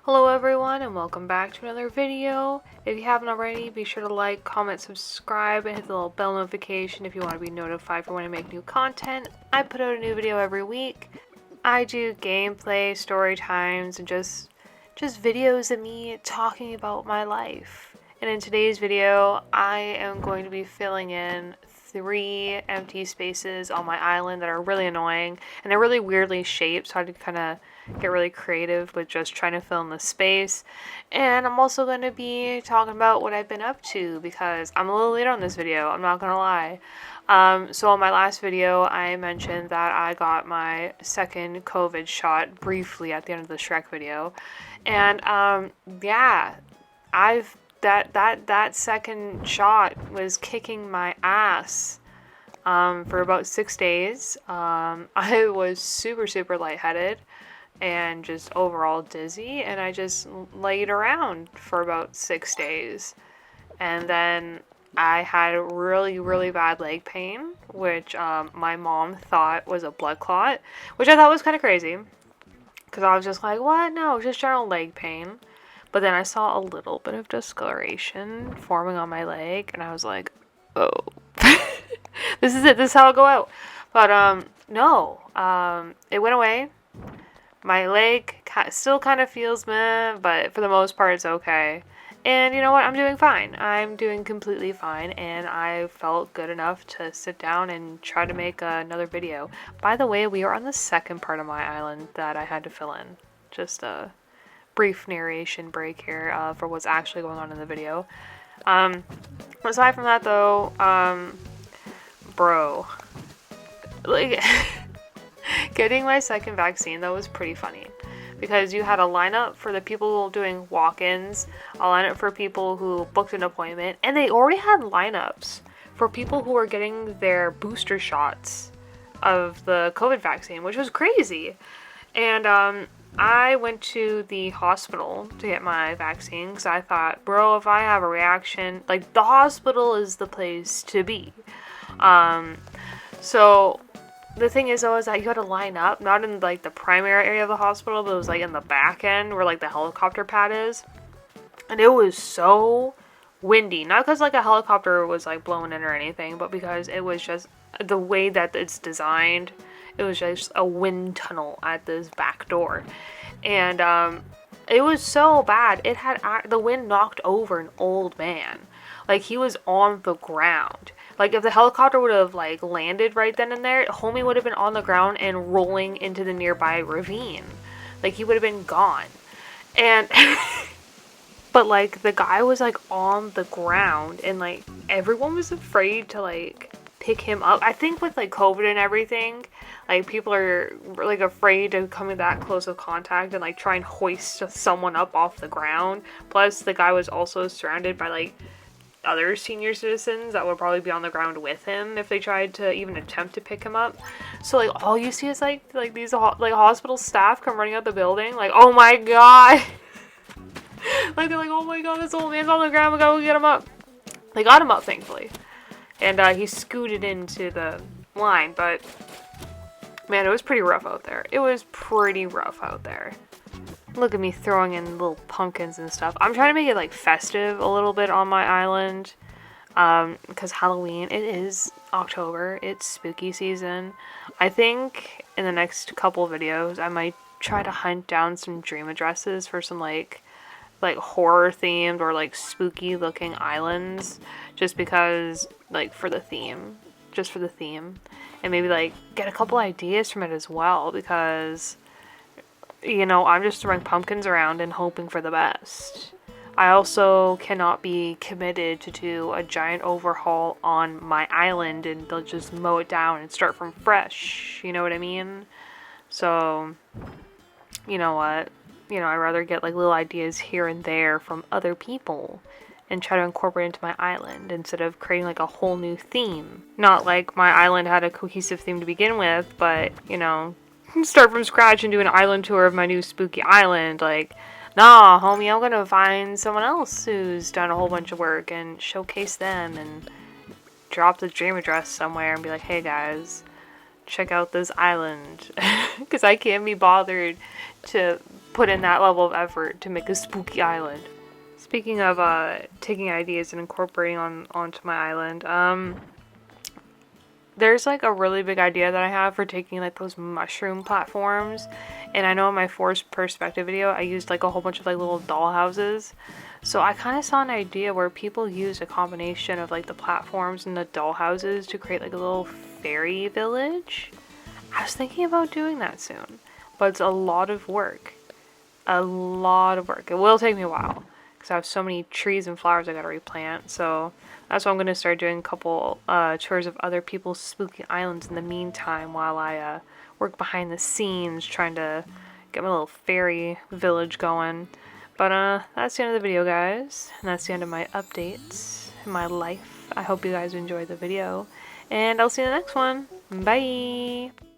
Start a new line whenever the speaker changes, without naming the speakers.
Hello everyone and welcome back to another video. If you haven't already, be sure to like, comment, subscribe, and hit the little bell notification if you want to be notified for when I make new content. I put out a new video every week. I do gameplay, story times, and just videos of me talking about my life. And in today's video, I am going to be filling in 3 empty spaces on my island that are really annoying, and they're really weirdly shaped, so I had to kind of get really creative with just trying to fill in the space. And I'm also going to be talking about what I've been up to because I'm a little late on this video, I'm not gonna lie. So in my last video, I mentioned that I got my second COVID shot briefly at the end of the Shrek video. And yeah, that second shot was kicking my ass for about 6 days. I was super lightheaded and just overall dizzy, and I just laid around for about 6 days. And then I had really bad leg pain, which my mom thought was a blood clot, which I thought was kind of crazy because I was just like, what? No, just general leg pain. But then I saw a little bit of discoloration forming on my leg, and I was like, oh, this is it. This is how it'll go out. But no, it went away. My leg still kind of feels meh, but for the most part, it's okay. And you know what? I'm doing fine. I'm doing completely fine, and I felt good enough to sit down and try to make another video. By the way, we are on the second part of my island that I had to fill in. Just a brief narration break here for what's actually going on in the video. Aside from that, though, bro, like, getting my second vaccine, though, was pretty funny. Because you had a lineup for the people doing walk-ins, a lineup for people who booked an appointment, and they already had lineups for people who were getting their booster shots of the COVID vaccine, which was crazy. And I went to the hospital to get my vaccine because I thought, bro, if I have a reaction, like, the hospital is the place to be. So the thing is, though, is that you had to line up, not in, like, the primary area of the hospital, but it was, like, in the back end where, like, the helicopter pad is. And it was so windy. Not because, like, a helicopter was, like, blowing in or anything, but because it was just the way that it's designed. It was just a wind tunnel at this back door. And it was so bad. It had the wind knocked over an old man. Like, he was on the ground. Like, if the helicopter would have, like, landed right then and there, homie would have been on the ground and rolling into the nearby ravine. Like, he would have been gone. And, but, like, the guy was, like, on the ground, and, like, everyone was afraid to, like, pick him up. I think with, like, COVID and everything, like, people are, like, afraid of coming that close of contact and, like, try and hoist someone up off the ground. Plus, the guy was also surrounded by, like, other senior citizens that would probably be on the ground with him if they tried to even attempt to pick him up. So, like, all you see is, like these, like, hospital staff come running out the building, like, oh my god! Like, they're like, oh my god, this old man's on the ground, we gotta get him up. They got him up, thankfully. And, he scooted into the line, but, man, it was pretty rough out there. It was pretty rough out there. Look at me throwing in little pumpkins and stuff. I'm trying to make it, like, festive a little bit on my island. Because Halloween, it is October. It's spooky season. I think in the next couple videos, I might try to hunt down some dream addresses for some, like horror themed or, like, spooky looking islands. Just because, like, for the theme. Just for the theme. And maybe, like, get a couple ideas from it as well. Because, you know, I'm just throwing pumpkins around and hoping for the best. I also cannot be committed to do a giant overhaul on my island and they'll just mow it down and start from fresh. You know what I mean? So, you know what? You know, I'd rather get, like, little ideas here and there from other people and try to incorporate into my island instead of creating, like, a whole new theme. Not like my island had a cohesive theme to begin with, but, you know, start from scratch and do an island tour of my new spooky island. Like, nah, homie, I'm gonna find someone else who's done a whole bunch of work and showcase them and drop the dream address somewhere and be like, hey guys, check out this island. Because I can't be bothered to put in that level of effort to make a spooky island. Speaking of taking ideas and incorporating onto my island, there's like a really big idea that I have for taking like those mushroom platforms. And I know in my forced perspective video I used like a whole bunch of like little doll houses. So I kind of saw an idea where people use a combination of like the platforms and the doll houses to create like a little fairy village. I was thinking about doing that soon, but it's a lot of work. A lot of work. It will take me a while because I have so many trees and flowers I gotta replant. So that's why I'm gonna start doing a couple tours of other people's spooky islands in the meantime while I work behind the scenes trying to get my little fairy village going. But that's the end of the video, guys, and that's the end of my updates in my life. I hope you guys enjoyed the video, and I'll see you in the next one. Bye!